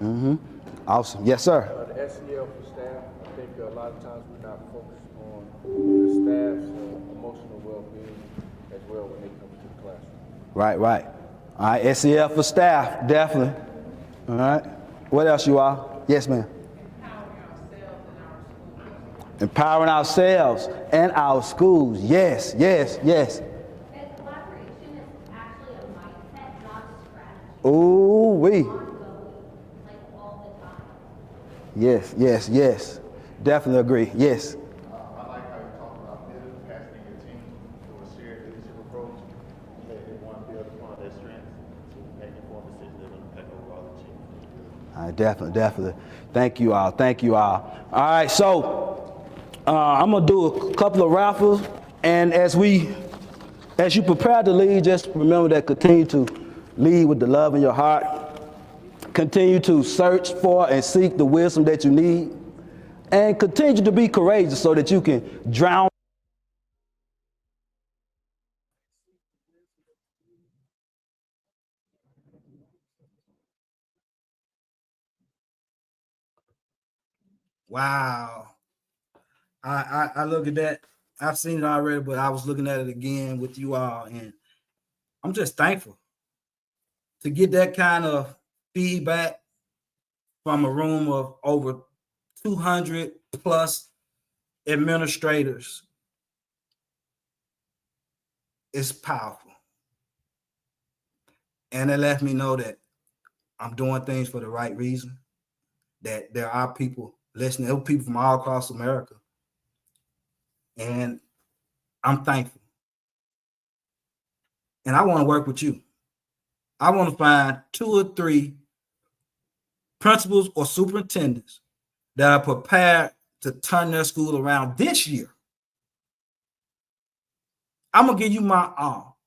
accountable. Awesome. Yes, sir. The SEL for staff, I think a lot of times we're not focused on the staff's emotional well-being as well when they come to the classroom. Right. All right, SEL for staff, definitely. All right. What else, you all? Yes, ma'am. Empowering ourselves and our schools. Yes. And collaboration is actually a mindset, not a strategy. Ooh, we. Ongoing, like all the time. Yes. Definitely agree. Yes. I like how you talk about building capacity in your team through a shared leadership approach. They want to build upon their strengths to make informed decisions that will impact overall the team. All right, definitely. Thank you all. All right, so I'm gonna do a couple of raffles, and as you prepare to lead, just remember that continue to lead with the love in your heart. Continue to search for and seek the wisdom that you need, and continue to be courageous so that you can drown. Wow. I look at that. I've seen it already, but I was looking at it again with you all, and I'm just thankful to get that kind of feedback from a room of over 200 plus administrators. It's powerful. And it lets me know that I'm doing things for the right reason, that there are people listening, there are people from all across America. And I'm thankful. And I want to work with you. I want to find 2 or 3 principals or superintendents that are prepared to turn their school around this year. I'm going to give you my all.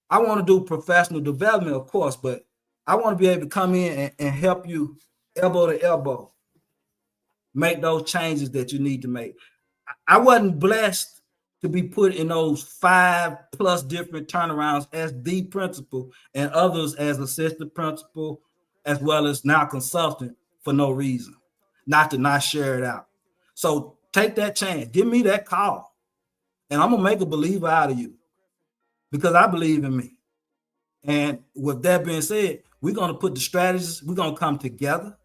I want to do professional development, of course, but I want to be able to come in and help you elbow to elbow make those changes that you need to make. I wasn't blessed to be put in those 5+ different turnarounds as the principal and others as assistant principal, as well as now consultant for no reason, not to not share it out. So take that chance. Give me that call. And I'm going to make a believer out of you because I believe in me. And with that being said, we're going to put the strategies, we're going to come together.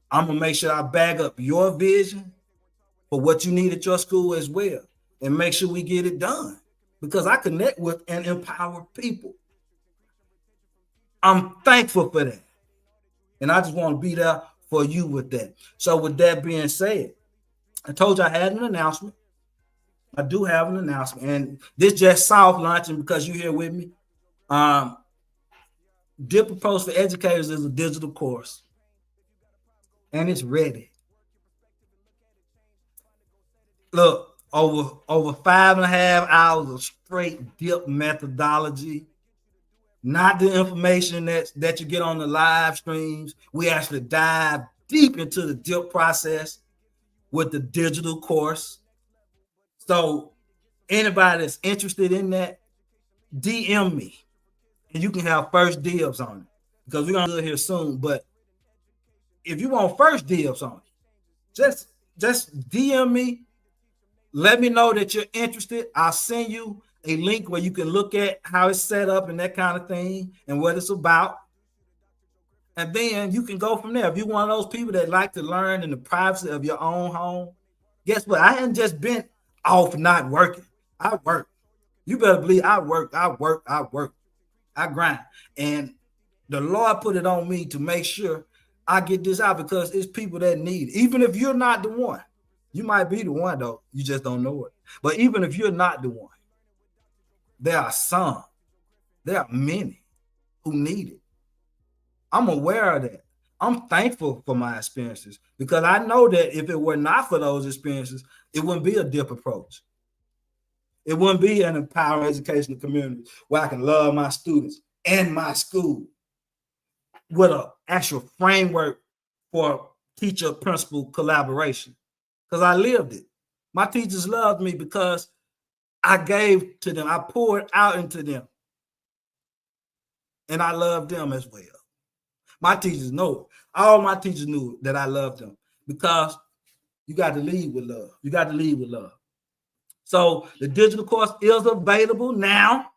I'm going to make sure I bag up your vision for what you need at your school as well, and make sure we get it done because I connect with and empower people. I'm thankful for that. And I just want to be there for you with that. So with that being said, I told you I had an announcement. I do have an announcement, and this just soft launching because you're here with me. Dip Approach for Educators is a digital course, and it's ready. Look, over 5.5 hours of straight dip methodology, not the information that you get on the live streams. We actually dive deep into the dip process with the digital course. So anybody that's interested in that, DM me and you can have first dibs on it because we're gonna do it here soon. But if you want first dibs on it, just DM me. Let me know that you're interested. I'll send you a link where you can look at how it's set up and that kind of thing and what it's about. And then you can go from there. If you're one of those people that like to learn in the privacy of your own home, guess what? I hadn't just been off not working. I work. You better believe I work. I grind. And the Lord put it on me to make sure I get this out because it's people that need it. Even if you're not the one, you might be the one though. You just don't know it. But even if you're not the one, there are some, there are many who need it. I'm aware of that. I'm thankful for my experiences because I know that if it were not for those experiences, it wouldn't be a dip approach. It wouldn't be an empowering educational community where I can love my students and my school with an actual framework for teacher-principal collaboration because I lived it. My teachers loved me because I gave to them. I poured out into them. And I loved them as well. My teachers know it. All my teachers knew that I loved them because you got to lead with love. You got to lead with love. So the digital course is available now.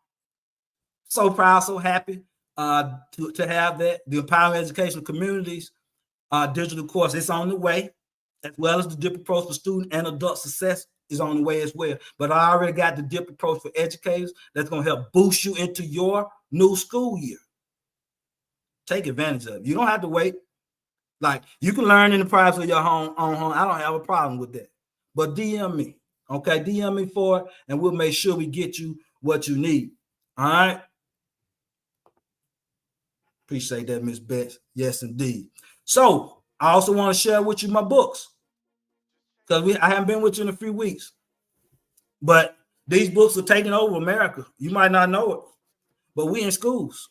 So proud, so happy to have that. The Empowering Educational Communities digital course is on the way, as well as the dip approach for student and adult success is on the way as well. But I already got the dip approach for educators that's going to help boost you into your new school year. Take advantage of it. You don't have to wait. Like you can learn in the privacy of your own home. I don't have a problem with that. But DM me. Okay, DM me for it, and we'll make sure we get you what you need. All right. Appreciate that, Miss Betts. Yes, indeed. So I also want to share with you my books because I haven't been with you in a few weeks. But these books are taking over America. You might not know it, but we in schools.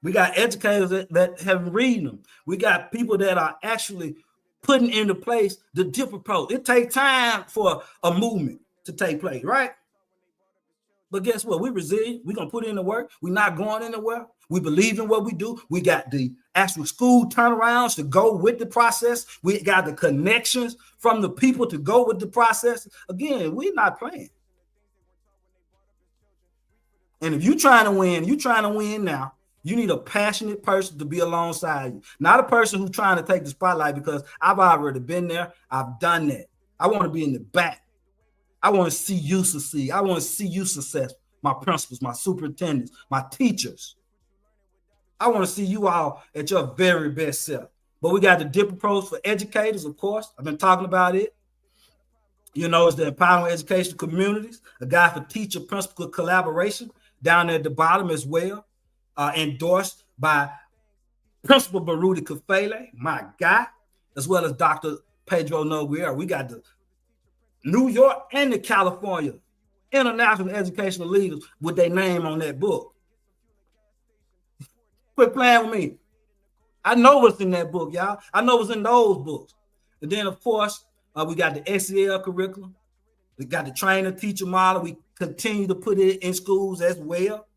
We got educators that have been reading them. We got people that are actually putting into place the dip approach. It takes time for a movement to take place, right? But guess what? We're resilient. We're going to put in the work. We're not going anywhere. We believe in what we do. We got the actual school turnarounds to go with the process. We got the connections from the people to go with the process. Again, we're not playing. And if you're trying to win now, you need a passionate person to be alongside you, not a person who's trying to take the spotlight because I've already been there. I've done that. I want to be in the back. I want to see you succeed. I want to see you successful. My principals, my superintendents, my teachers. I want to see you all at your very best self. But we got the dip approach for educators, of course. I've been talking about it. You know, it's the Empowering Educational Communities, a guide for teacher principal collaboration down there at the bottom as well. Endorsed by Principal Baruti Kafele, my guy, as well as Dr. Pedro Noguera. We got the New York and the California international educational leaders with their name on that book. Quit playing with me. I know what's in that book, y'all. I know what's in those books. And then, of course, we got the SEL curriculum. We got the trainer-teacher model. We continue to put it in schools as well.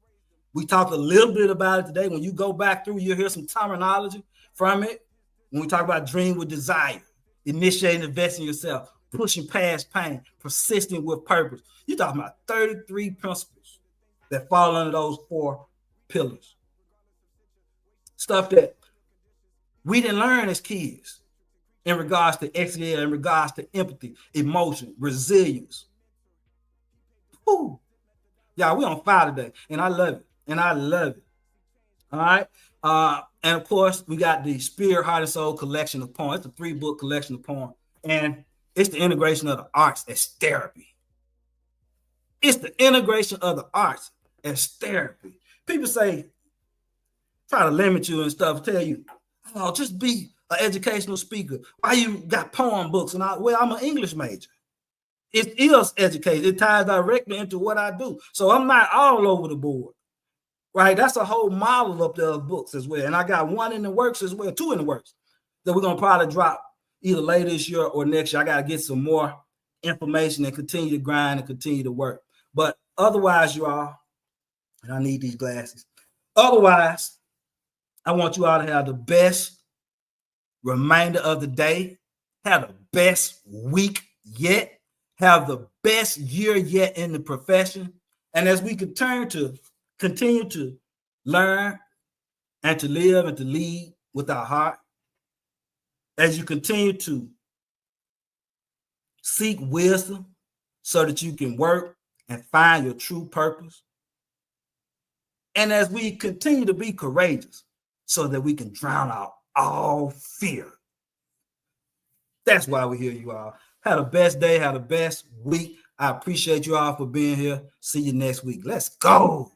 We talked a little bit about it today. When you go back through, you'll hear some terminology from it. When we talk about dream with desire, initiating, investing in yourself, pushing past pain, persisting with purpose. You're talking about 33 principles that fall under those 4 pillars. Stuff that we didn't learn as kids in regards to XL, in regards to empathy, emotion, resilience. Woo. Y'all, we on fire today, and I love it. All right. And of course, we got the Spirit, Heart, and Soul collection of poems. It's a 3-book collection of poems. And it's the integration of the arts as therapy. It's the integration of the arts as therapy. People say, try to limit you and stuff, tell you, oh, just be an educational speaker. Why you got poem books? And I'm an English major. It is education. It ties directly into what I do. So I'm not all over the board, right? That's a whole model up there of books as well. And I got one in the works as well, 2 in the works that we're going to probably drop either later this year or next year. I got to get some more information and continue to grind and continue to work. But otherwise, you all, and I need these glasses. Otherwise, I want you all to have the best remainder of the day, have the best week yet, have the best year yet in the profession. And as we continue to learn and to live and to lead with our heart, as you continue to seek wisdom so that you can work and find your true purpose, and as we continue to be courageous so that we can drown out all fear. That's why we're here, you all. Have the best day, have the best week. I appreciate you all for being here. See you next week. Let's go.